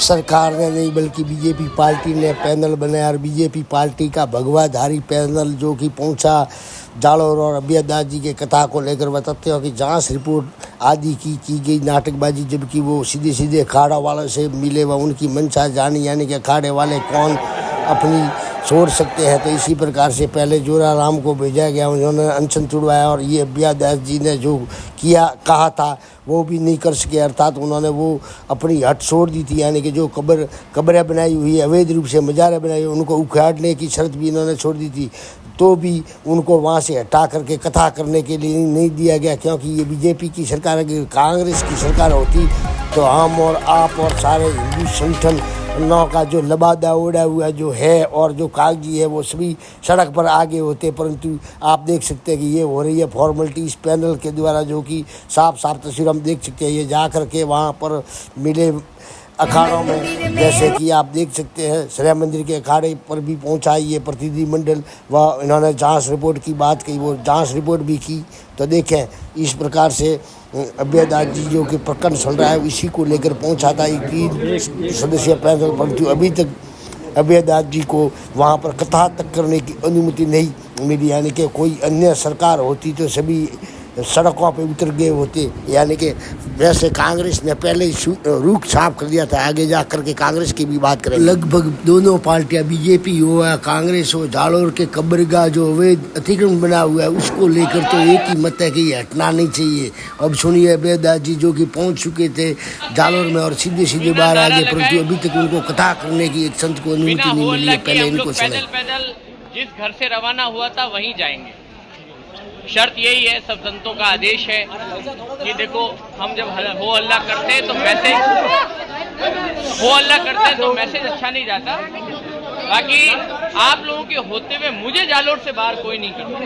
सरकार ने नहीं बल्कि बीजेपी पार्टी ने पैनल बनाया और बीजेपी पार्टी का भगवाधारी पैनल जो कि पहुंचा जालोर और अभयदास जी के कथा को लेकर बताते हो कि जांच रिपोर्ट आदि की गई नाटकबाजी, जबकि वो सीधे सीधे अखाड़ा वालों से मिले व उनकी मंशा जानी, यानी कि अखाड़े वाले कौन अपनी छोड़ सकते हैं। तो इसी प्रकार से पहले जोराराम को भेजा गया, उन्होंने अनशन तुड़वाया और ये अभयदास जी ने जो कहा था वो भी नहीं कर सके, अर्थात उन्होंने वो अपनी हट छोड़ दी थी, यानी कि जो कब्रें बनाई हुई अवैध रूप से मज़ारें बनाई हुई उनको उखाड़ने की शर्त भी इन्होंने छोड़ दी थी, तो भी उनको वहाँ से हटा करके कथा करने के लिए नहीं दिया गया, क्योंकि ये बीजेपी की सरकार अगर कांग्रेस की सरकार होती तो हम और आप और सारे हिंदू संगठन नौ का जो लबादा उड़ा हुआ जो है और जो कागजी है वो सभी सड़क पर आगे होते, परंतु आप देख सकते हैं कि ये हो रही है फॉर्मेलिटी इस पैनल के द्वारा, जो कि साफ साफ तस्वीर हम देख सकते हैं। ये जा कर के वहाँ पर मिले अखाड़ों में, जैसे कि आप देख सकते हैं श्रेय मंदिर के अखाड़े पर भी पहुंचा ये प्रतिनिधिमंडल व इन्होंने जांच रिपोर्ट की बात कही, वो जांच रिपोर्ट भी की। तो देखें इस प्रकार से अभयदास जी जो कि प्रकरण चल रहा है इसी को लेकर पहुंचा था एक 3 सदस्यीय पैनल, परंतु अभी तक अभयदास जी को वहाँ पर कथा तक करने की अनुमति नहीं मिली, यानी कि कोई अन्य सरकार होती तो सभी सड़कों पे उतर गए होते, यानी कि वैसे कांग्रेस ने पहले ही रुख साफ कर दिया था। आगे जा करके कांग्रेस की भी बात करें, लगभग दोनों पार्टियां बीजेपी हो या कांग्रेस हो, जालोर के कब्रगाह जो अवैध अतिक्रमण बना हुआ है उसको लेकर तो एक ही मत है कि ये हटना नहीं चाहिए। अब सुनिए अभयदास जी जो कि पहुंच चुके थे जालोर में और सीधे सीधे बाहर आ गए, परंतु अभी तक उनको कथा करने की एक संत को अनुमति नहीं मिली है। पहले इनको सुने। पैदल जिस घर से रवाना हुआ था वहीं जाएंगे। शर्त यही है, सब संतों का आदेश है कि देखो हम जब हो हल्ला करते हैं तो मैसेज अच्छा नहीं जाता। बाकी आप लोगों के होते हुए मुझे जालोर से बाहर कोई नहीं करता।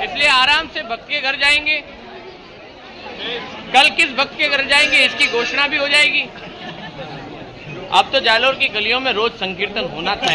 इसलिए आराम से भक्त के घर जाएंगे। कल किस भक्त के घर जाएंगे इसकी घोषणा भी हो जाएगी। अब तो जालोर की गलियों में रोज संकीर्तन होना था।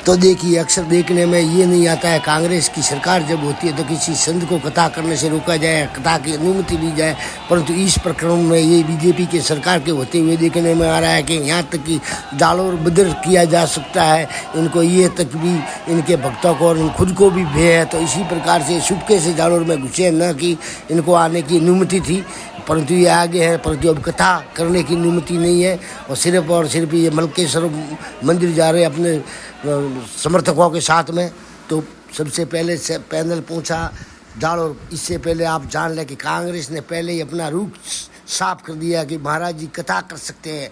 तो देखिए अक्सर देखने में ये नहीं आता है, कांग्रेस की सरकार जब होती है तो किसी संत को कथा करने से रोका जाए, कथा की अनुमति दी जाए, परंतु इस प्रकरण में ये बीजेपी के सरकार के होते हुए देखने में आ रहा है कि यहाँ तक कि जालोर बदर किया जा सकता है। इनको ये तक भी इनके भक्तों को और खुद को भी भय है, तो इसी प्रकार से चुपके से जालोर में घुसे, न कि इनको आने की अनुमति थी, परंतु ये आगे है, परंतु अब कथा करने की अनुमति नहीं है और सिर्फ ये मलकेश्वर मंदिर जा रहे अपने समर्थकों के साथ में। तो सबसे पहले से पैनल पहुंचा जालोर। इससे पहले आप जान लें कि कांग्रेस ने पहले ही अपना रुख साफ कर दिया कि महाराज जी कथा कर सकते हैं,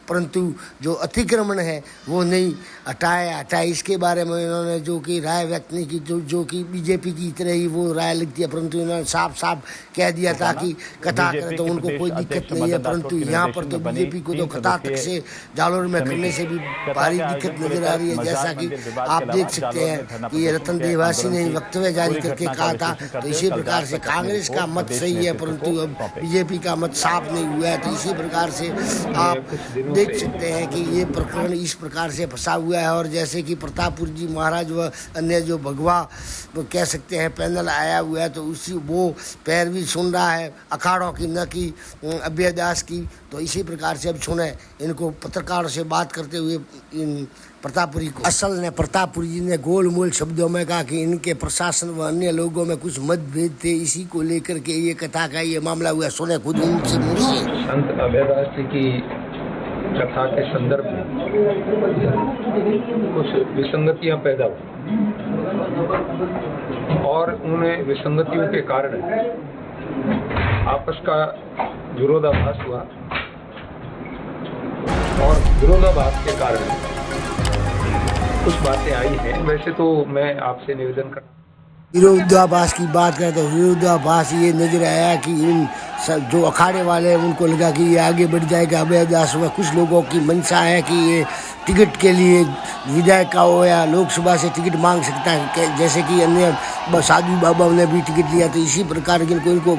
परंतु जो अतिक्रमण है वो नहीं हटाए। इसके बारे में इन्होंने जो कि राय व्यक्त नहीं की, जो कि बीजेपी की तरह ही वो राय लगती है, परंतु इन्होंने साफ कह दिया था कि कथा करें तो उनको कोई दिक्कत नहीं है। परंतु यहाँ पर तो बीजेपी को तो कथा तक से जालोर में करने से भी भारी दिक्कत नजर आ रही है। जैसा कि आप देख सकते हैं कि ये रतन देवासी ने वक्तव्य जारी करके कहा था। तो इसी प्रकार से कांग्रेस का मत सही है, परंतु अब बीजेपी का मत साफ नहीं हुआ है। तो इसी प्रकार से आप देख सकते हैं कि ये प्रकरण इस प्रकार से फंसा हुआ है। और जैसे कि प्रतापपुर जी महाराज व अन्य जो भगवा कह सकते हैं पैनल आया हुआ है, तो उसी वो पैरवी सुन रहा है अखाड़ों की, न कि अभयदास की। तो इसी प्रकार से अब सुने इनको पत्रकारों से बात करते हुए प्रतापपुरी को। असल ने प्रतापपुरी जी ने गोलमोल शब्दों में कहा कि इनके प्रशासन व अन्य लोगों में कुछ मतभेद थे, इसी को लेकर के ये कथा का ये मामला हुआ। सुने खुद उनसे मुझसे। संत अभयदास जी की कथा के संदर्भ में कुछ विसंगतियां पैदा हुई और उन्हें विसंगतियों के कारण आपस का विरोधाभास हुआ और विरोधाभास के कारण कुछ बातें आई हैं। वैसे तो मैं आपसे निवेदन करता विरोधाभास की बात करें तो विरोधाभास ये नजर आया कि इन जो अखाड़े वाले हैं उनको लगा कि ये आगे बढ़ जाएगा अभयदास में। कुछ लोगों की मंशा है कि ये टिकट के लिए विधायक का हो या लोकसभा से टिकट मांग सकता है, जैसे कि अन्य साधु बाबा ने भी टिकट लिया, तो इसी प्रकार के इनको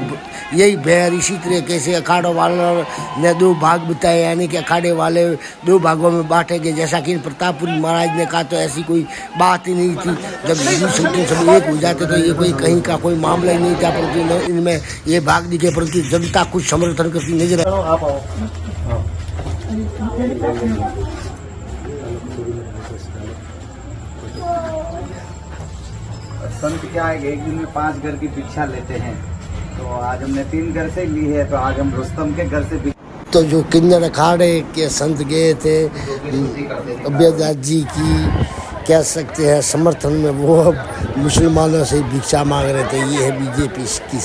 यही भय। इसी तरीके से अखाड़ों वालों ने 2 भाग बताए, यानी कि अखाड़े वाले 2 भागों में बांटे गए, जैसा कि प्रतापपुरी महाराज ने कहा। तो ऐसी कोई बात ही नहीं थी। जब हिंदू संगठन सब एक हो जाते तो ये कोई कहीं का कोई मामला ही नहीं था, परंतु इनमें ये भाग दिखे, परंतु जनता कुछ समर्थन करती नजर संत क्या है, एक दिन में 5 घर की भिक्षा लेते हैं, तो आज हमने 3 घर से ली है, तो आज हम रुस्तम के घर से। तो जो किन्नर अखाड़े के संत गए थे अभयदास जी की कह सकते हैं समर्थन में, वो अब मुसलमानों से भिक्षा मांग रहे थे। ये है बीजेपी की